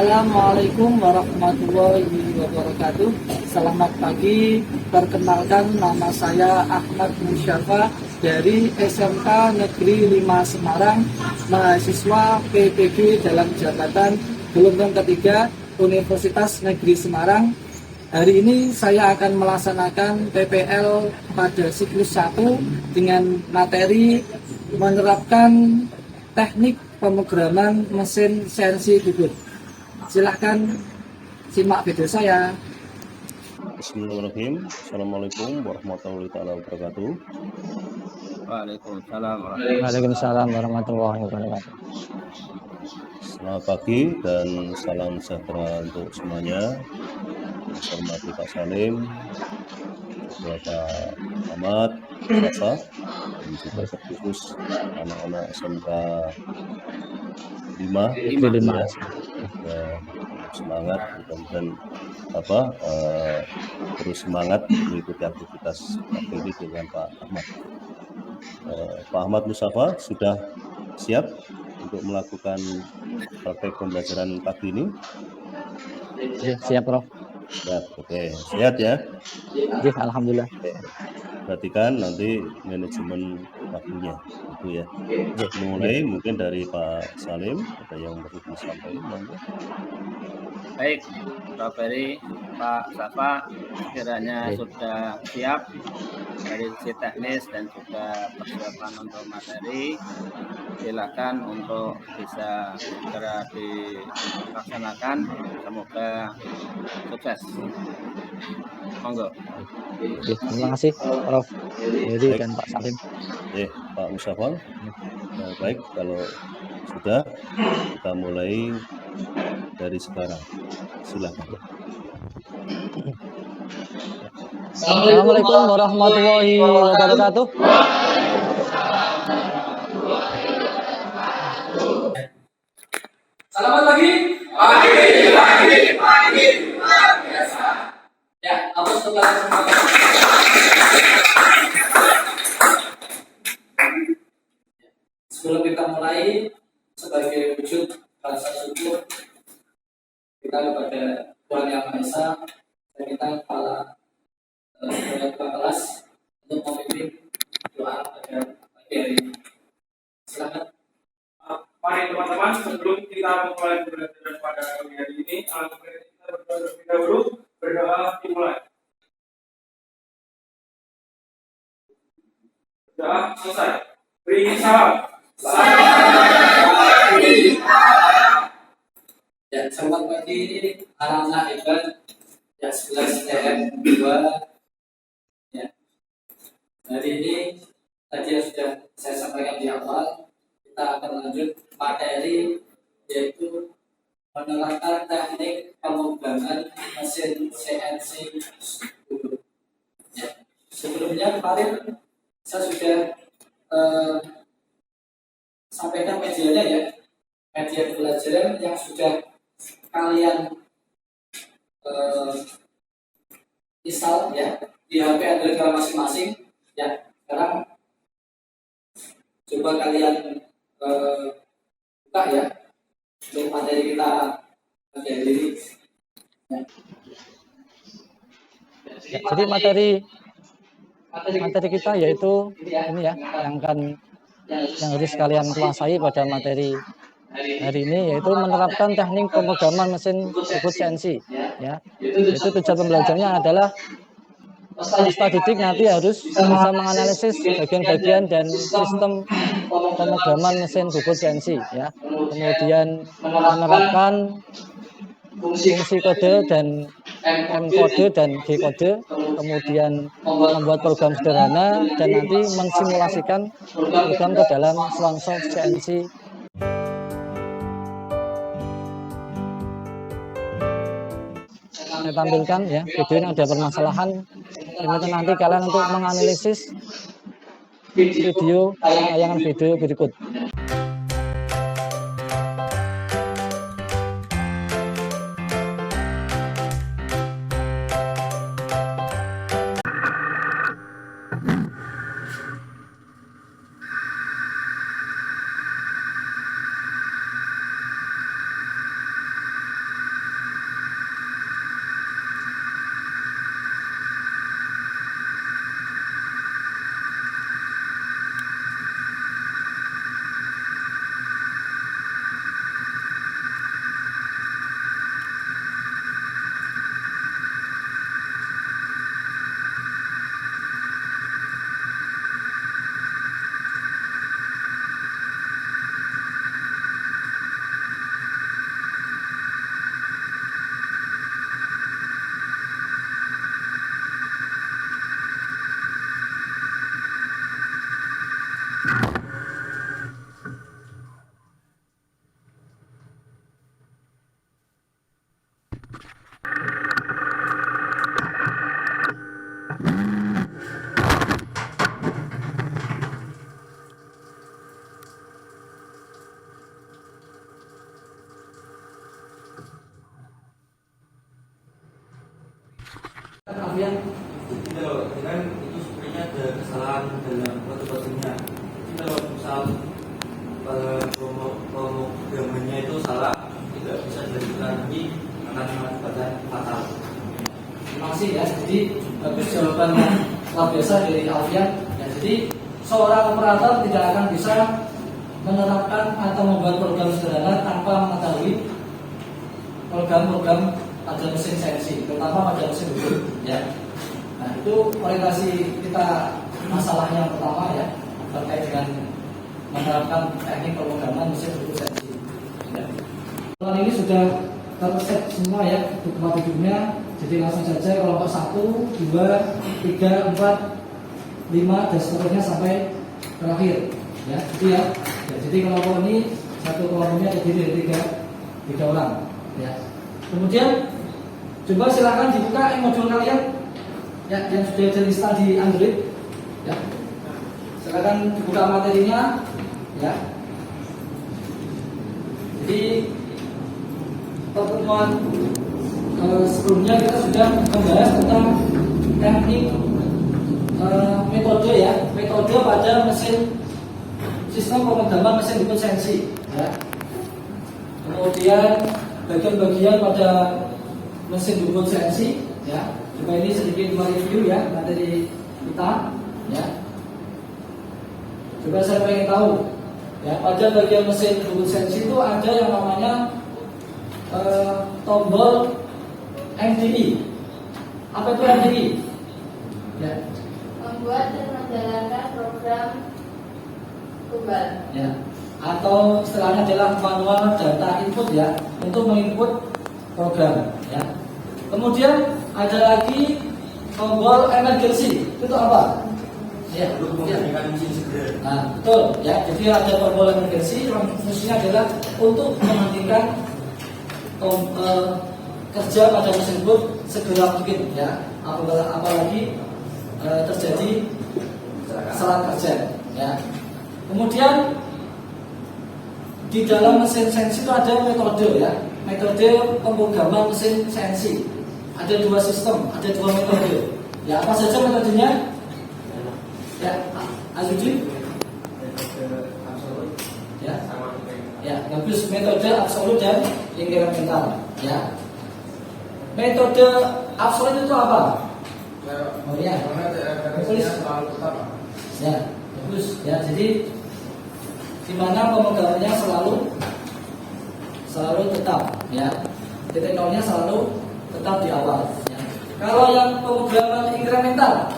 Assalamualaikum warahmatullahi wabarakatuh. Selamat pagi. Perkenalkan, nama saya Ahmad Musyafa dari SMK Negeri 5 Semarang, mahasiswa PPG dalam jabatan gelombang ketiga Universitas Negeri Semarang. Hari ini saya akan melaksanakan PPL pada siklus 1 dengan materi menerapkan teknik pemrograman mesin CNC bubut. Silahkan simak video saya. Bismillahirrahmanirrahim. Assalamualaikum warahmatullahi wabarakatuh. Waalaikumsalam warahmatullahi wabarakatuh. Selamat pagi dan salam sejahtera untuk semuanya. Saya hormati Pak Salim, Bapak Ahmad, Safa, dan juga terkhusus anak-anak SMK 5 ya, semangat mudah-mudahan terus semangat mengikuti aktivitas pagi ini dengan Pak Ahmad. Pak Ahmad Mustafa sudah siap untuk melakukan praktek pembelajaran pagi ini? Siap, Prof. Siap, oke. Sehat ya? Alhamdulillah. Perhatikan nanti manajemen waktunya, itu ya. Mulai mungkin dari Pak Salim, ada yang perlu disampaikan? Baik, Pak Ferry, Pak Safa, kiranya sudah siap dari sisi teknis dan juga persiapan untuk materi. Silakan untuk bisa segera dilaksanakan. Semoga sukses. Monggo. Terima kasih, Prof. Heri dan Pak Salim. Pak Mustafa. Baik, kalau sudah kita mulai dari sekarang. Silakan. Assalamualaikum warahmatullahi wabarakatuh. Selamat pagi. Pagi. Ya, apa setelah semua? Sebelum kita mulai, sebagai wujud rasa syukur kita kepada Tuhan Yang Maha Esa, dan kita kepala kelas untuk memimpin doa pada pagi hari ini. Silakan. Mari teman-teman, sebelum kita memulai pembelajaran pada pagi hari ini, kita berdoa terlebih dahulu. Berdoa dimulai. Doa selesai. Beri salam. Ya, selamat pagi anak-anak hebat yang 11 TM 2. Ya. Hari ini tadi yang sudah saya sampaikan di awal, kita akan lanjut materi yaitu menerapkan teknik pemrograman mesin CNC bubut. Ya. Sebelumnya kemarin saya sudah sampaikan medianya ya, media pelajaran yang sudah kalian install ya di HP Android masing-masing ya. Sekarang coba kalian buka ya untuk materi kita pada hari ini. Ya. Jadi materi kita yaitu ini ya, yang harus kalian kuasai pada materi hari ini, yaitu menerapkan teknik pemrograman mesin bubut CNC ya. Itu tujuan pembelajarannya adalah peserta didik nanti harus bisa menganalisis bagian-bagian dan sistem pemrograman mesin bubut CNC ya. Kemudian menerapkan fungsi kode dan M kode dan G kode, kemudian membuat program sederhana dan nanti mensimulasikan program ke dalam Swansoft CNC. Saya tampilkan ya, video ini ada permasalahan, kemudian nanti kalian untuk menganalisis tayangan video berikut. Jadi kalau kan itu sebenarnya ada kesalahan dalam protokol-nya. Jadi kalau misal pemrogramannya itu salah, tidak bisa dilanjutkan lagi, akan mengakibatkan fatal. Terima kasih ya. Jadi bagus jawaban yang luar biasa dari Alfian. Ya, jadi seorang operator tidak akan bisa menerapkan atau membuat program sederhana tanpa mengetahui program-program pada mesin CNC, terutama pada mesin hubung. Ya. Nah, itu orientasi kita masalah yang pertama ya, terkait dengan menerapkan teknik pemrograman mesin hubung CNC. Ya. Soal ini sudah terset semua ya duduknya. Jadi langsung saja kelompok 1, 2, 3, 4, 5 dan seterusnya sampai terakhir. Ya, jadi ya. Jadi kelompok ini satu kelompoknya terdiri dari tiga orang. Ya. Kemudian coba silakan dibuka modul kalian ya, yang sudah terinstall di Android. Ya. Silakan dibuka materinya. Ya. Jadi pertemuan sebelumnya kita sudah membahas tentang teknik metode ya, metode pada mesin sistem pemrograman mesin hubung CNC ya. Kemudian bagian-bagian pada mesin hubung CNC ya. Coba ini sedikit mereview ya materi kita ya. Coba saya pengen tahu ya, pada bagian mesin hubung CNC itu ada yang namanya tombol MDI. Apa itu MDI? Ya. Membuat dan menjalankan program tunggal. Ya. Atau istilahnya adalah manual data input ya, untuk menginput program ya. Kemudian ada lagi tombol emergency. Itu apa? Ya, mematikan mesin segera. nah, betul ya. Jadi ada tombol emergency yang fungsinya adalah untuk mematikan kerja pada mesin hubung segera mungkin ya, apalagi terjadi salah kerja ya. Kemudian di dalam mesin CNC itu ada metode ya, metode pemrograman mesin CNC. Ada dua sistem, ada dua metode ya. Apa saja metodenya? Ya, Azudin ya. Ya, bagus. Metode absolut dan inkremental ya. Metode absolut itu apa? Oh ya, tulis. Ya, bagus ya. Jadi di mana pemrogramannya selalu tetap ya. Titik nolnya selalu tetap di awal ya. Kalau yang pemrograman inkremental,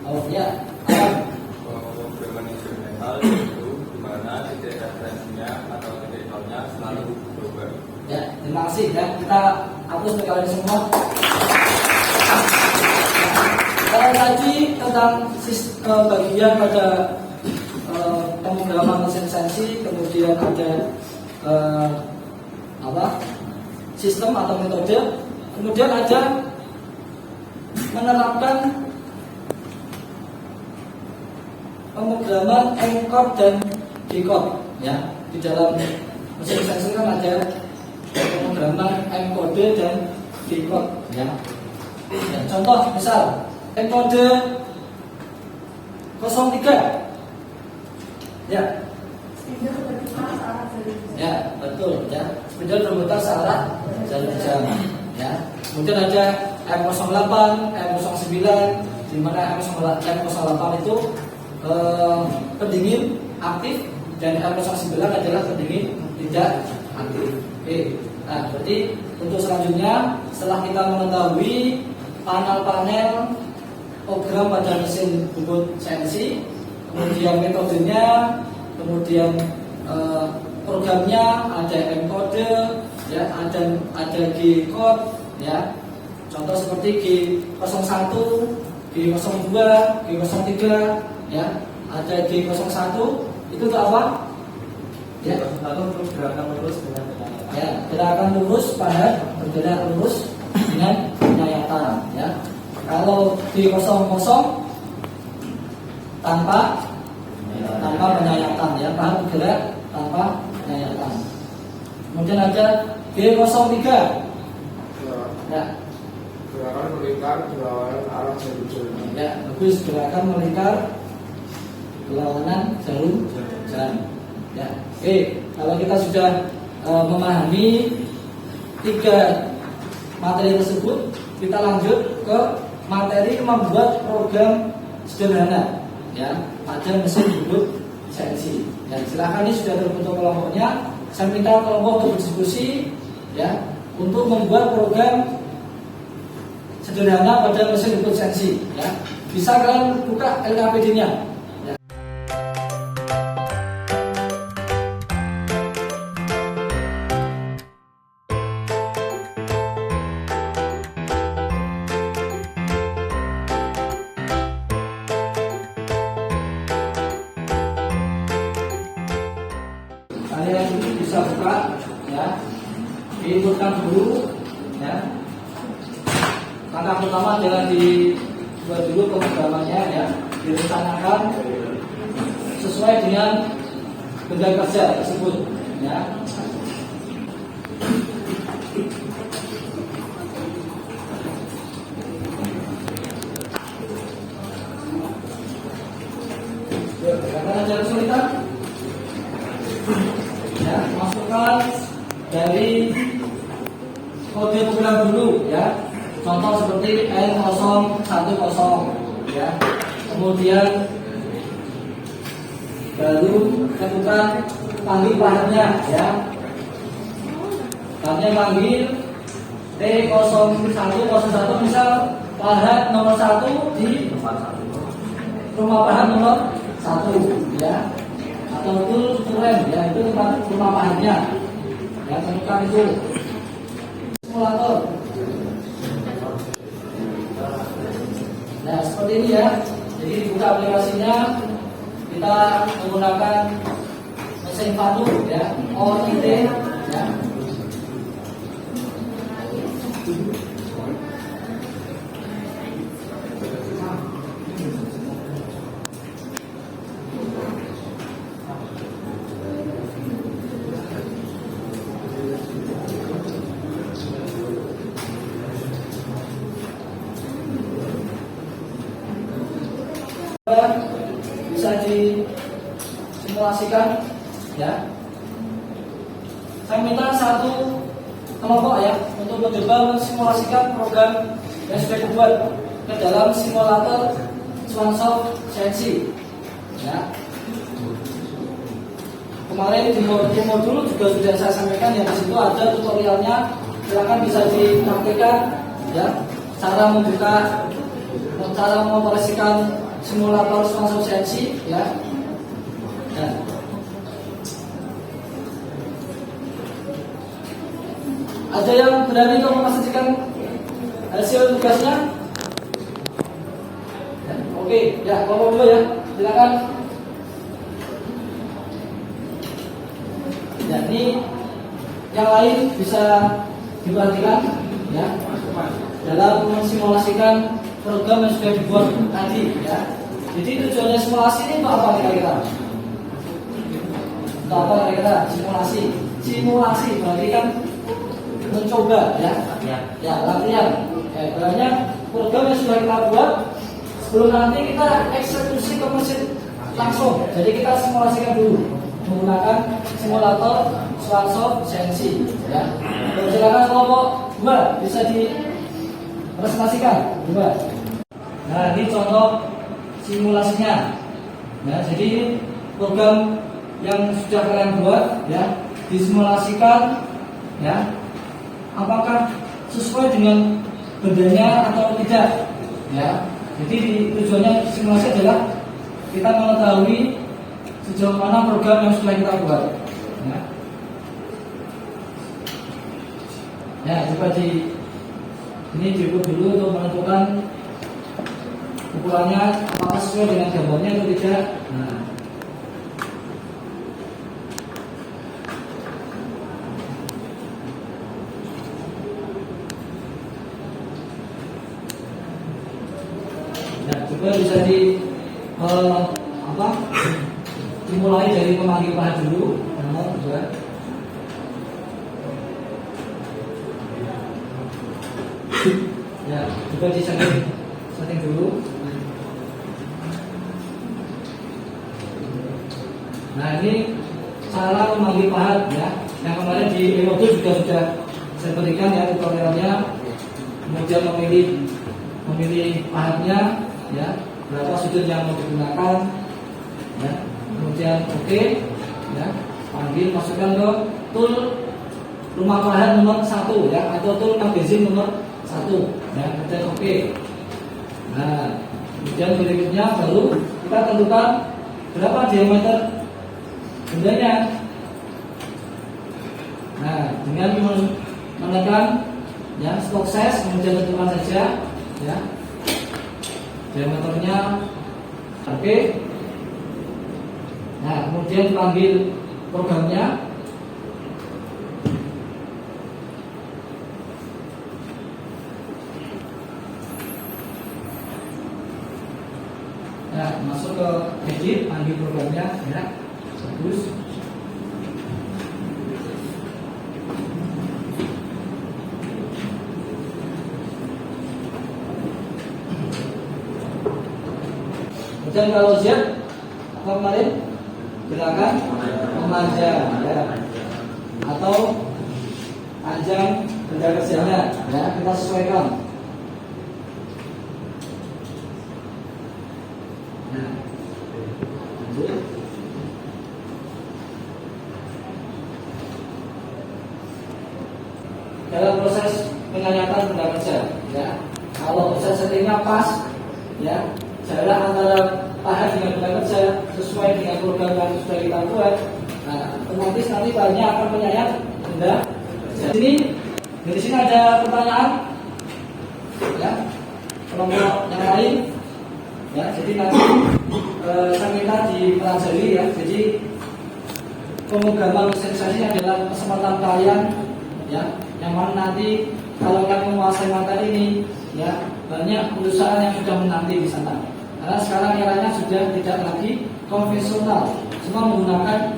oh ya, Pemrograman instrumental itu di mana titik referensinya atau titik nolnya selalu berubah. ya. Terima kasih ya. Kita hapus kalian semua. Kalau tadi tentang bagian pada pemrograman mesin CNC, kemudian ada sistem atau metode, kemudian ada menerapkan pemrograman encode dan decode ya. Di dalam mesin CNC kan ada pemrograman encode dan decode ya. Ya, contoh misal encode 03 ya. Ya, betul ya. Spidol berputar searah jarum jam ya. Kemudian ada M08, M09, di mana M08 itu pendingin aktif dan M09 adalah pendingin tidak aktif. Oke. Nah, berarti untuk selanjutnya setelah kita mengetahui panel-panel program pada mesin hubung CNC, kemudian metodenya, kemudian programnya, ada encode ya, ada G-code ya. Contoh seperti G01, G02, G03 ya. Ada G01 itu untuk apa? Ya, Untuk gerakan lurus dengan penyayatan. ya, gerakan lurus pada bergerak lurus dengan penyayatan ya. Kalau G00 tanpa penyayatan ya, paham bergerak tanpa penyayatan. Kemudian ada G03 ya. Gerakan melingkar berlawanan arah jarum jam. Ya, bagus. Gerakan melingkar berlawanan jarum jam. Ya, oke. Kalau kita sudah memahami 3 materi tersebut, kita lanjut ke materi membuat program sederhana, ya, pada mesin bubut CNC. Ya, silakan, ini sudah terbentuk kelompoknya. Saya minta kelompok untuk berdiskusi, ya, untuk membuat program sederhana pada mesin bubut CNC. Ya, bisa kalian buka LKPD-nya. Kalian bisa buka, ya, diinputkan dulu, ya. Langkah pertama adalah dibuat dulu pemrogramannya, ya, direncanakan sesuai dengan benda kerja tersebut, ya. Karena ada kesulitan, ya, masukkan dari kode program dulu, ya. Contoh seperti N010, ya. Kemudian baru tentukan panggil pahatnya, ya. Pahatnya panggil T0101, misal pahat nomor 1 di rumah pahat nomor 1, ya. Atau tulen, ya, itu tempat rumah pahatnya, ya. Tentukan itu. Simulator. Nah, seperti ini, ya. Jadi dibuka aplikasinya, kita menggunakan mesin padu, ya, OIT, ya. Bisa disimulasikan, ya. Saya minta satu kelompok, ya, untuk mencoba mensimulasikan program yang sudah dibuat ke dalam simulator Swansoft CNC, ya. Kemarin di modul juga sudah saya sampaikan, ya, di situ ada tutorialnya. Silakan bisa dipraktikkan, ya, cara membuka, cara mengoperasikan simulator Swansoft CNC, ya. Nah, ada yang berani untuk memastikan hasil tugasnya? Ya, oke, ya, kelompok dulu, ya, silakan. Ya, ini yang lain bisa diperhatikan, ya, dalam mensimulasikan program yang sudah dibuat tadi, ya. Jadi tujuannya simulasi ini untuk apa kira-kira? Untuk apa kira-kira? Simulasi berarti kan mencoba, ya. Ya, latihan. Ya, sebenarnya program yang sudah kita buat sebelum nanti kita eksekusi ke mesin langsung. Jadi kita simulasikan dulu menggunakan simulator Swansoft CNC, ya. Silakan kelompok 2 bisa dipresentasikan, 2. Nah, ini contoh simulasinya. Ya, jadi ini program yang sudah kalian buat, ya, disimulasikan, ya, apakah sesuai dengan bendanya atau tidak, ya. Jadi tujuannya simulasi adalah kita mengetahui sejauh mana program yang sudah kita buat, ya. Ya, coba ini diukur dulu untuk menentukan ukurannya apakah sesuai dengan gambarnya atau tidak. Nah, coba bisa dimulai dari pemanggil pahat dulu, nomor 2. Ya, juga di setting dulu. Nah, ini cara memanggil pahat ya. Yang kemarin di modul juga sudah saya berikan ya tutorialnya. Kemudian memilih pahatnya ya, berapa sudut yang mau digunakan ya. Kemudian oke ya, panggil, masukkan ke tool rumah pahat nomor 1 ya, atau tool magazine nomor 1 ya, kemudian oke. Nah, kemudian berikutnya baru kita tentukan berapa diameter bendanya. Nah, dengan menekan ya stock size, kemudian tentukan saja ya diameternya oke. Nah, kemudian panggil programnya. Nah, masuk ke edit, panggil programnya ya. Bagus. Dan kalau siap, apa kemarin gerakan memanjang ya, atau panjang benda kerjanya ya, kita sesuaikan. Nah, lanjut. Dalam proses penyayatan benda kerja ya, kalau proses settingnya pas ya, jarak antara pahat dengan benda kerja sesuai dengan program yang sudah kita buat, nah, otomatis nanti bahannya akan menyayat benda kerja. Di sini ada pertanyaan ya, kelompok yang lain ya. Jadi nanti saya minta dipelajari ya. Jadi pemrograman mesin adalah kesempatan kalian ya, yang mana nanti kalau kalian menguasai materi ini ya, banyak perusahaan yang sudah menanti di sana. Karena sekarang eranya sudah tidak lagi konvensional, semua menggunakan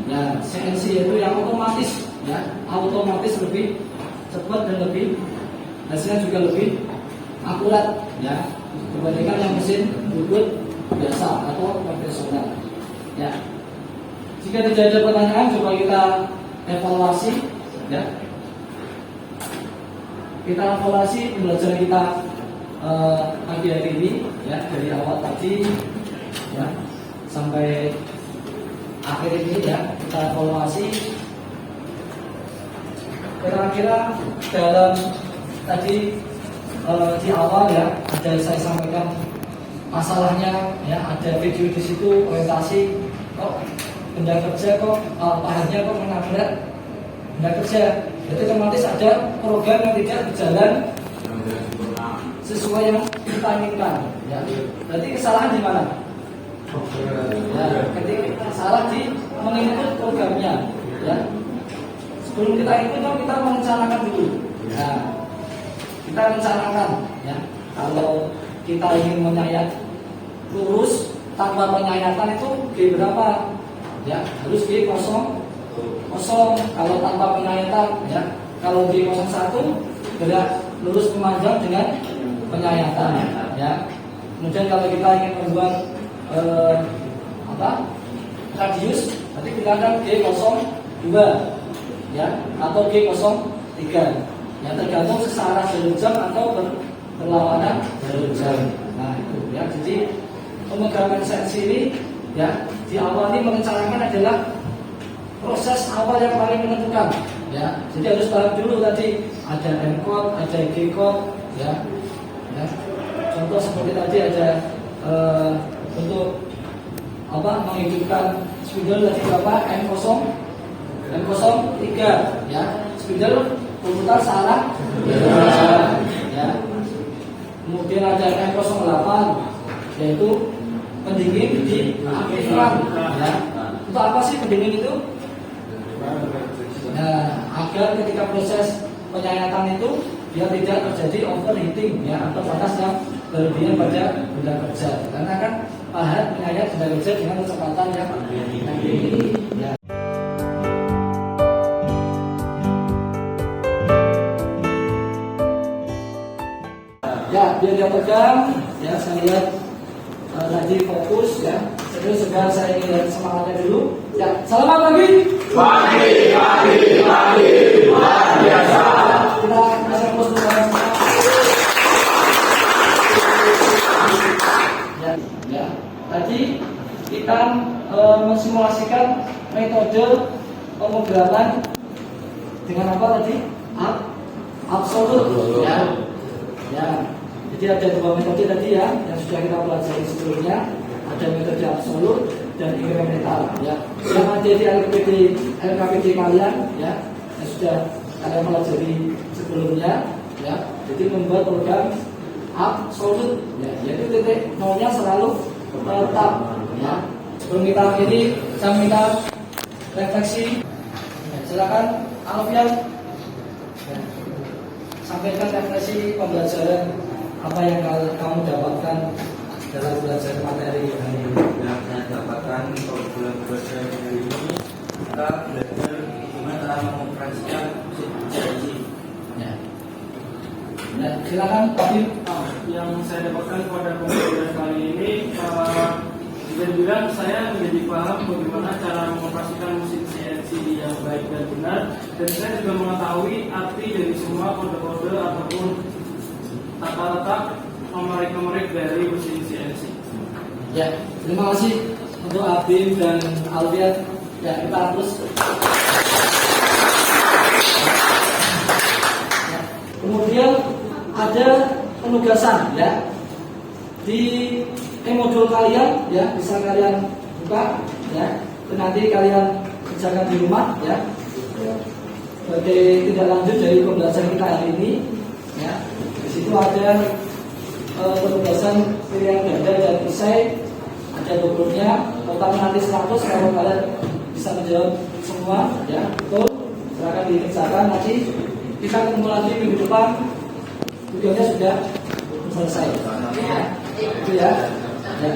ya CNC, itu yang otomatis ya, otomatis lebih cepat dan lebih hasilnya juga lebih akurat ya, dibandingkan yang mesin bubut biasa atau konvensional ya. Jika tidak ada pertanyaan, coba kita evaluasi ya. Kita evaluasi pembelajaran kita pagi hari ini ya, dari awal tadi ya sampai akhir ini ya, kita evaluasi kira-kira dalam tadi di awal ya, ada saya sampaikan masalahnya ya, ada video di situ orientasi kok benda kerja kok pahatnya kok menabrak benda kerja, jadi otomatis ada program yang tidak berjalan sesuai yang kita inginkan ya. Berarti kesalahan di mana? Ya, ketika salah di menginput programnya ya. Sebelum kita input, kita merencanakan dulu. Nah, kita rencanakan ya, kalau kita ingin menyayat lurus tanpa penyayatan itu G berapa ya, harus G 0,0. Kalau tanpa penyayatan ya, kalau G 01 gerak lurus memanjang dengan penyayatan ya. Kemudian kalau kita ingin membuat radius, nanti gunakan G02 ya, atau G03 ya, tergantung searah jalur jam atau berlawanan jalur jam. Nah itu ya, jadi pemrograman CNC ini ya, di awal ini merencanakan adalah proses awal yang paling menentukan ya. Jadi harus paham dulu tadi ada M code, ada G code ya. Ya. Contoh seperti tadi ada untuk menghidupkan spidol tadi berapa, M03 ya, spidol berputar searah ya. Kemudian ada M08 yaitu pendingin diaktifkan ya. Untuk apa sih pendingin itu? Nah, agar ketika proses penyayatan itu biar tidak terjadi overheating ya, atau panas yang berlebihan pada benda kerja. Karena kan pahat menyayat benda kerja dengan kecepatan yang tinggi ya. Ya, biar dia pegang, ya saya lihat tadi fokus ya. Terus sekarang saya ingin lihat semangatnya dulu. Ya, selamat pagi. Pagi, luar biasa. Kita kasih fokus dulu. Ya, tadi kita mensimulasikan metode pemrograman dengan apa tadi? Absolut. Ya. Jadi ada dua metode tadi ya yang sudah kita pelajari sebelumnya. Ada metode absolut dan inkremental ya. Yang ada di LKPD kalian ya yang sudah kalian pelajari sebelumnya ya. Jadi membuat program absolut ya, yaitu titik nolnya selalu tetap ya. Sebelum kita akhiri, saya minta refleksi. Ya, silakan Alfian ya, sampaikan refleksi pembelajaran apa yang kamu dapatkan dalam belajar materi hari ini. Yang saya dapatkan untuk bulan belajar hari ini, kita belajar bagaimana cara mengoperasikan mesin CNC. Ya. Ya, silakan Pak. Yang saya dapatkan pada pembelajaran kali ini, bisa dibilang saya menjadi paham bagaimana cara mengoperasikan mesin CNC yang baik dan benar, dan saya juga mengetahui arti dari semua kode-kode ataupun tata-letak nomor-nomor dari mesin CNC. Ya, terima kasih untuk Abim dan Alfian. Ya, kita terus. Ya. Kemudian ada penugasan ya di modul kalian ya, bisa kalian buka ya, dan nanti kalian kerjakan di rumah ya. Sebagai tindak lanjut dari pembelajaran kita hari ini ya, di situ ada penugasan pilihan ganda dan esai, ada dokumennya, totalnya nanti 100 kalau kalian bisa menjawab semua ya, betul. Silakan dikerjakan, nanti kita ketemu lagi minggu depan, videonya sudah selesai ya. Itu ya. Ya.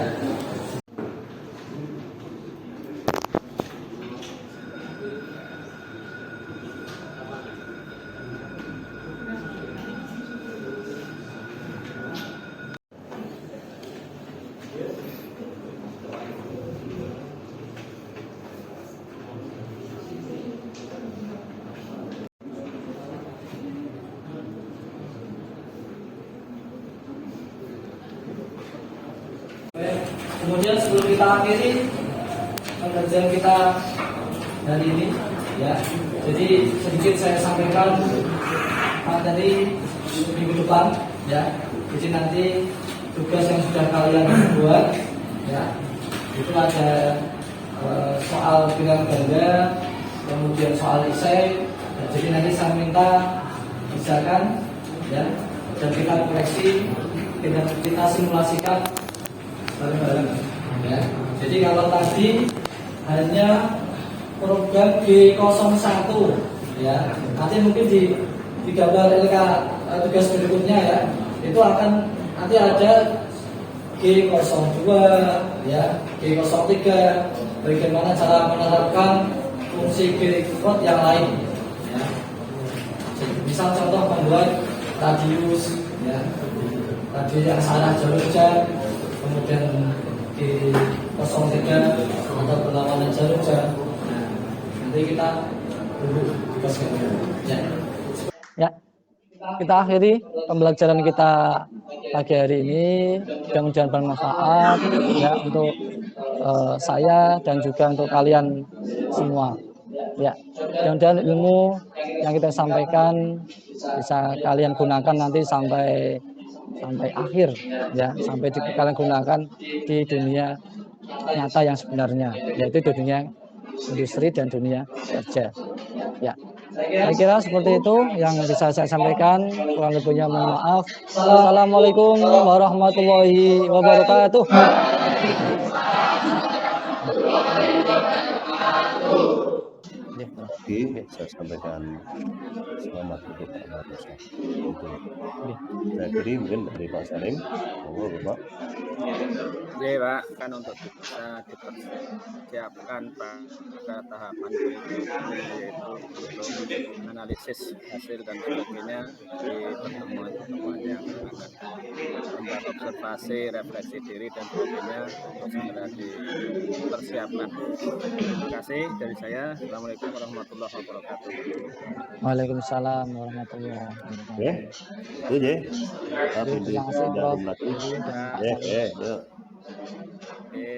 Kemudian sebelum kita akhiri pengerjaan kita hari ini ya, jadi sedikit saya sampaikan materi minggu depan ya. Jadi nanti tugas yang sudah kalian buat ya, itu ada soal pilihan ganda, kemudian soal esai. Nah, jadi nanti saya minta misalkan ya, dan kita koreksi, kita simulasikan bareng-bareng ya. Jadi kalau tadi hanya program G01 ya, nanti mungkin di gambar LK tugas berikutnya ya, itu akan nanti ada G02 ya, G03, bagaimana cara menerapkan fungsi G-code yang lain ya. Misal contoh membuat radius ya, radius yang salah jalur jam, kemudian di 03 atau perlawanan jalur jam. Nah, nanti kita dulu tugaskan ya. Ya, kita akhiri pembelajaran kita pagi hari ini. Mudah-mudahan bermanfaat ya untuk saya dan juga untuk kalian semua. Ya, mudah-mudahan ilmu yang kita sampaikan bisa kalian gunakan nanti sampai akhir ya, sampai kalian gunakan di dunia nyata yang sebenarnya, yaitu di dunia industri dan dunia kerja ya. Saya kira seperti itu yang bisa saya sampaikan, kurang lebihnya mohon maaf. Assalamualaikum warahmatullahi wabarakatuh. Ya. lagi saya sampaikan selamat untuk Pak Ahmad Musa. Itu. Saya akhiri mungkin dari Pak Salim. Monggo Bapak. Oke Pak, kan untuk bisa dipersiapkan pada tahapan berikutnya yaitu untuk analisis hasil dan sebagainya di pertemuan-pertemuan yang akan membuat observasi, refleksi diri dan sebagainya untuk segera dipersiapkan. Terima kasih dari saya. Assalamualaikum warahmatullahi wabarakatuh. Waalaikumsalam warahmatullahi wabarakatuh. Oke. Itu je. Tapi di Terima kasih Prof. dalam lagi. Heri dan Pak Ya, Salim. ya. Oke,